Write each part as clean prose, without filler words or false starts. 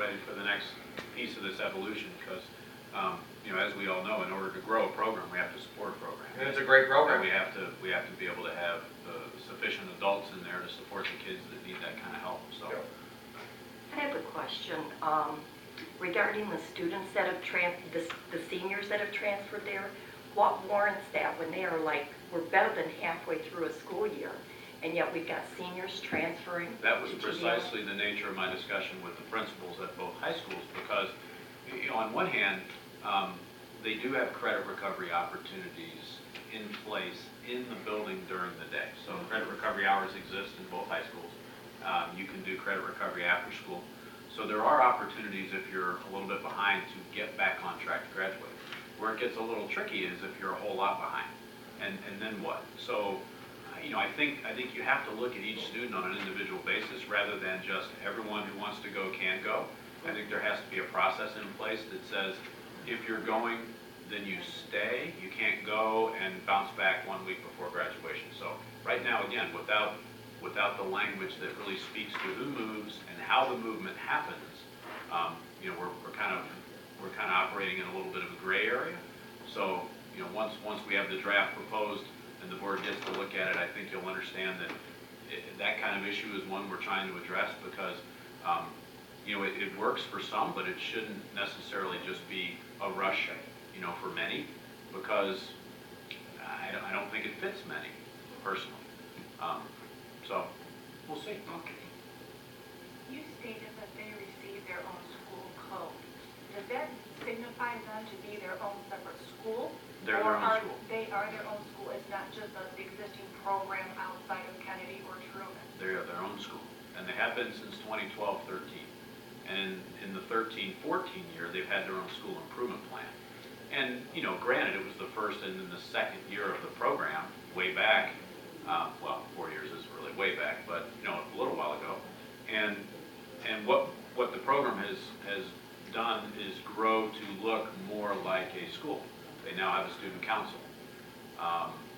ready for the next piece of this evolution because, you know, as we all know, in order to grow a program, we have to support a program. And it's a great program. And we have to be able to have sufficient adults in there to support the kids that need that kind of help. So. Yep. I have a question regarding the students that have the seniors that have transferred there. What warrants that when they are like, we're better than halfway through a school year, and yet we've got seniors transferring? That was precisely the nature of my discussion with the principals at both high schools because, you know, on one hand, they do have credit recovery opportunities in place in the building during the day. So credit recovery hours exist in both high schools. You can do credit recovery after school. So there are opportunities if you're a little bit behind to get back on track to graduate. Where it gets a little tricky is if you're a whole lot behind, and then what? So, you know, I think you have to look at each student on an individual basis rather than just everyone who wants to go can go. I think there has to be a process in place that says if you're going, then you stay. You can't go and bounce back 1 week before graduation. So right now, again, without the language that really speaks to who moves and how the movement happens, you know, we're kind of operating in a little bit of a gray area. So, you know, once we have the draft proposed and the board gets to look at it, I think you'll understand that that kind of issue is one we're trying to address because, you know, it works for some, but it shouldn't necessarily just be a rush, you know, for many, because I don't think it fits many, personally. So, we'll see. Okay. You stated that they receive their own school code. Does that signify them to be their own separate school? They're their own school. They are their own school. It's not just the existing program outside of Kennedy or Truman. They are their own school, and they have been since 2012-13. And in the 13-14 year, they've had their own school improvement plan. And, you know, granted, it was the first and then the second year of the program, way back, well, 4 years is really way back, but, you know, a little while ago. And what the program has done is grow to look more like a school. They now have a student council.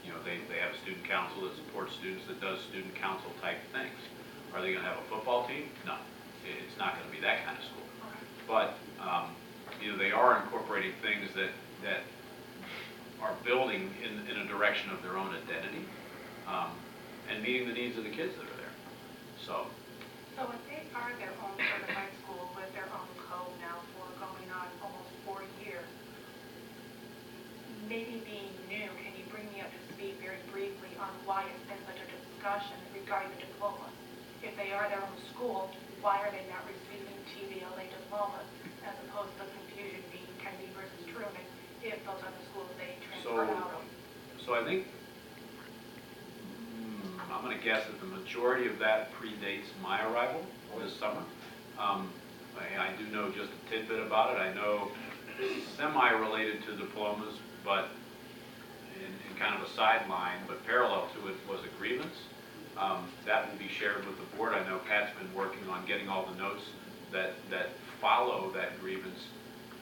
You know, they have a student council that supports students, that does student council type things. Are they going to have a football team? No, it's not going to be that kind of school. But you know, they are incorporating things that are building in a direction of their own identity and meeting the needs of the kids that are there. So if they are their own certified school with their own code now for going on almost 4 years, maybe being new, can you bring me up to speed very briefly on why it's been such a discussion regarding the diplomas? If they are their own school, why are they not receiving TVLA diplomas as opposed to the confusion being Kennedy versus Truman if those are the schools they transferred out of? So I think, I'm going to guess that the majority of that predates my arrival this summer. I do know just a tidbit about it. I know semi-related to diplomas, but in kind of a sideline, but parallel to it was a grievance. That will be shared with the board. I know Pat's been working on getting all the notes that follow that grievance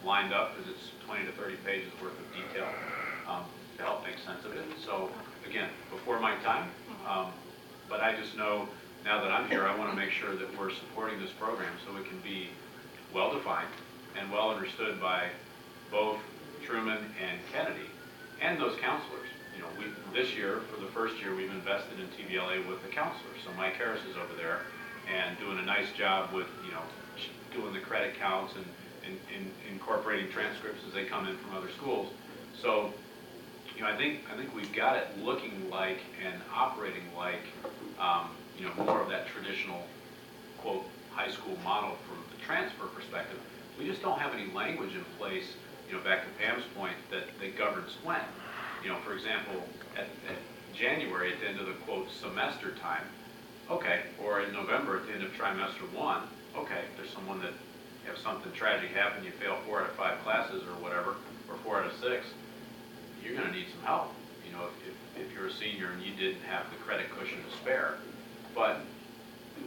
lined up, because it's 20 to 30 pages worth of detail to help make sense of it. So again, before my time, but I just know now that I'm here, I want to make sure that we're supporting this program so it can be well-defined and well understood by both Truman and Kennedy and those counselors. You know, this year, for the first year, we've invested in TVLA with the counselors. So Mike Harris is over there and doing a nice job with, you know, doing the credit counts and incorporating transcripts as they come in from other schools. So, you know, I think we've got it looking like and operating like, you know, more of that traditional, quote, high school model from the transfer perspective. We just don't have any language in place, you know, back to Pam's point, that governs when. You know, for example, at January, at the end of the, quote, semester time, okay, or in November at the end of trimester 1, okay, if there's someone that, you have something tragic happen, you fail 4 out of 5 classes or whatever, or 4 out of 6, you're going to need some help. You know, if you're a senior and you didn't have the credit cushion to spare. But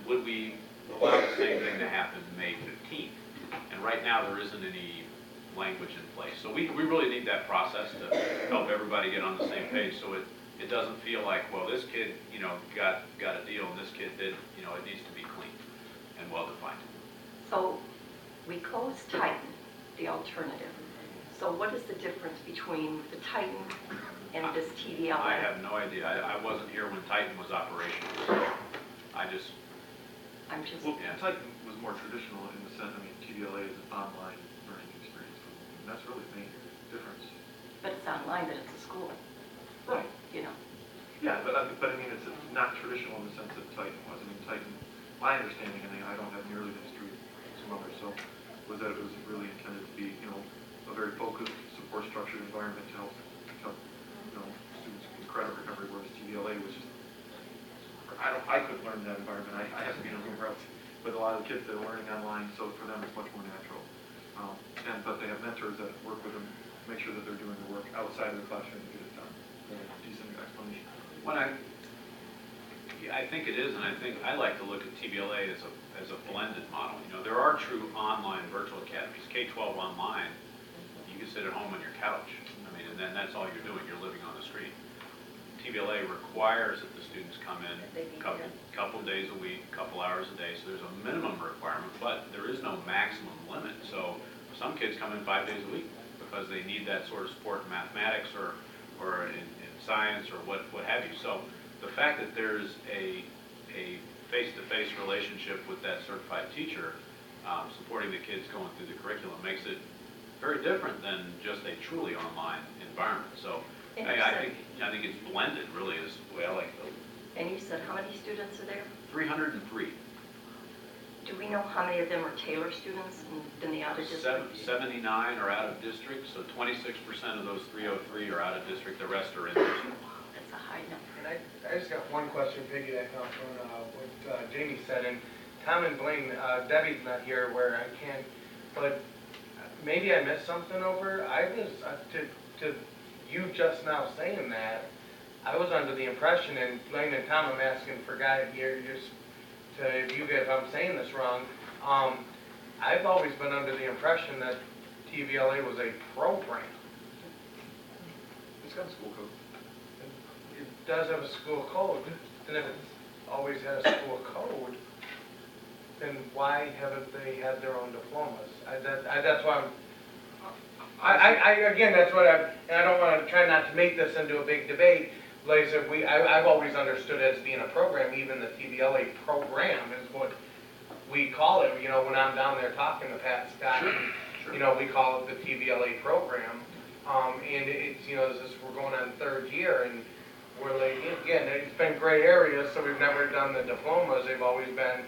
would we allow the same thing to happen May 15th? And right now there isn't any language in place. So we really need that process to help everybody get on the same page, so it doesn't feel like, well, this kid, you know, got a deal and this kid did. You know, it needs to be clean and well defined. So we closed Titan, the alternative. So what is the difference between the Titan and this TVLA? I have no idea. I wasn't here when Titan was operational, so I just, I'm just, Well, Yeah. Titan was more traditional in the sense, I mean, TVLA is an online learning experience, and that's really the main difference. but it's online, but it's a school, Right. you know. Yeah, but I mean, it's not traditional in the sense that Titan was. I mean, Titan, my understanding, and I don't have nearly the history of some others, so, was that it was really intended to be, you know, a very focused, support structured environment to help, you know, students in credit recovery, whereas TVLA was just, I couldn't learn in that environment. I have to be in a room where else with a lot of the kids that are learning online, so for them it's much more natural. But they have mentors that work with them, make sure that they're doing the work outside of the classroom to get it done. A decent explanation. when I think it is, and I think I like to look at TVLA as a blended model. You know, there are true online virtual academies. K-12 online, you can sit at home on your couch. I mean, and then that's all you're doing. You're living on the street. TVLA requires that the students come in couple days a week, couple hours a day. So there's a minimum requirement, but there is no maximum limit. So some kids come in 5 days a week because they need that sort of support in mathematics or in science or what have you. So the fact that there's a face-to-face relationship with that certified teacher supporting the kids going through the curriculum makes it very different than just a truly online environment. So I think it's blended, really, is the way I like it. And you said how many students are there? 303. Do we know how many of them are Taylor students in the out of district? 79 are out of district, so 26% of those 303 are out of district. The rest are in district. That's a high number. And I just got one question, piggybacking off on what Jamie said, and Tom and Blaine, Debbie's not here where I can't, but maybe I missed something over. I was, to you just now saying that, I was under the impression, and Blaine and Tom, I'm asking for guide here, just to you guys, if I'm saying this wrong, I've always been under the impression that TVLA was a program. It's got a school code. It does have a school code, and if it's always had a school code, then why haven't they had their own diplomas? That's why again, that's what and I don't want to try not to make this into a big debate. Like I said, I've always understood it as being a program. Even the TVLA program is what we call it. You know, when I'm down there talking to Pat Scott, Sure. you know, we call it the TVLA program. And it's, you know, we're going on third year, and we're like, again, it's been gray areas, so we've never done the diplomas. They've always been,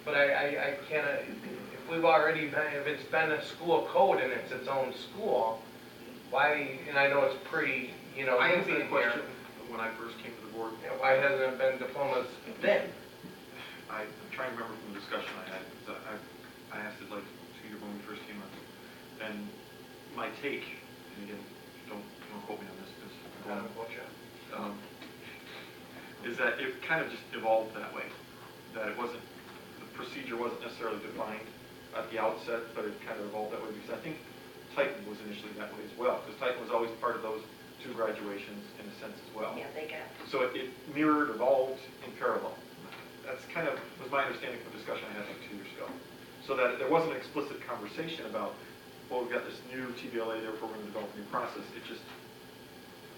but I can't, if we've already been, if it's been a school code and it's its own school, why, and I know it's pretty, you know, I answered being the here, question when I first came to the board. why hasn't it been diplomas then? I'm trying to remember from the discussion I had, because I asked it like 2 years when we first came up. And my take, and again, don't quote me on this, because is that it kind of just evolved that way. That it wasn't, the procedure wasn't necessarily defined at the outset, but it kind of evolved that way, because I think Titan was initially that way as well, because Titan was always part of those 2 graduations in a sense as well. Yeah, they got. So it mirrored, evolved in parallel. That's kind of was my understanding from the discussion I had like 2 years ago. So that there wasn't an explicit conversation about, well, we've got this new TVLA, therefore we're going to develop a new process. It just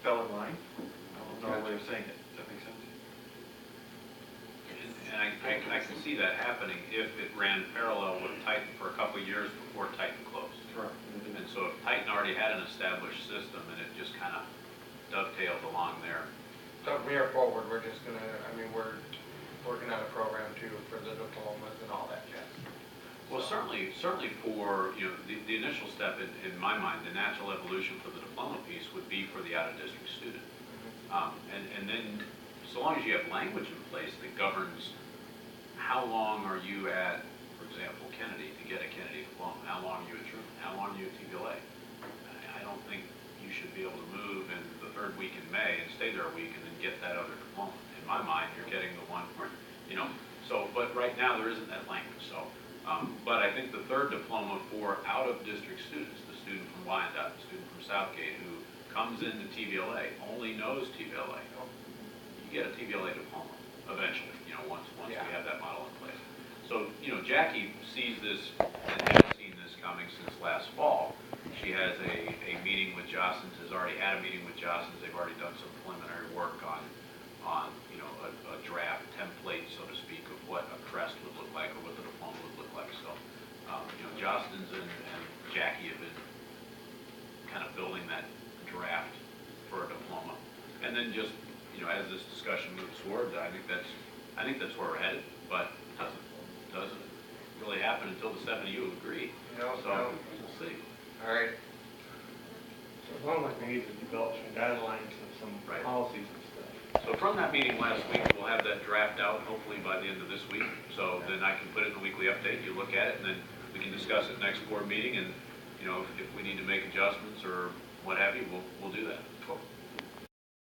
fell in line. I don't know a way of saying it. Does that make sense? And I can see that happening if it ran parallel with Titan for a couple of years before Titan closed. Right. And so if Titan already had an established system and it just kind of dovetailed along there. So from here forward, we're just gonna, I mean, we're working on a program too for the diplomas and all that jazz. Well, certainly for, you know, the initial step in my mind, the natural evolution for the diploma piece would be for the out-of-district student. And then, so long as you have language in place that governs how long are you at, for example, Kennedy, to get a Kennedy diploma, how long are you at Truman, how long are you at TVLA? I don't think you should be able to move in the 3rd week in May and stay there a week and then get that other diploma. In my mind, you're getting the one where, you know, so, but right now there isn't that language, so. But I think the 3rd diploma for out-of-district students, the student from Wyandotte, the student from Southgate, who comes into TVLA, only knows TVLA, you get a TVLA diploma eventually, you know, once we have that model in place. So, you know, Jackie sees this and has seen this coming since last fall. She has a meeting with Jostens, has already had a meeting with Jostens. They've already done some preliminary work on a draft template, so to speak, of what a crest would look like or what the diploma would look like. So, Jostens and Jackie have been kind of building that draft for a diploma. And then just, as this discussion moves forward, I think that's where we're headed, but it doesn't really happen until the 7 of you agree. No, So, no. we'll see. All right. So it sounds like we need to develop some guidelines and some Right. policies and stuff. So from that meeting last week, we'll have that draft out hopefully by the end of this week. So then I can put it in the weekly update, you look at it, and then we can discuss it next board meeting, and, if we need to make adjustments or what have you, we'll do that.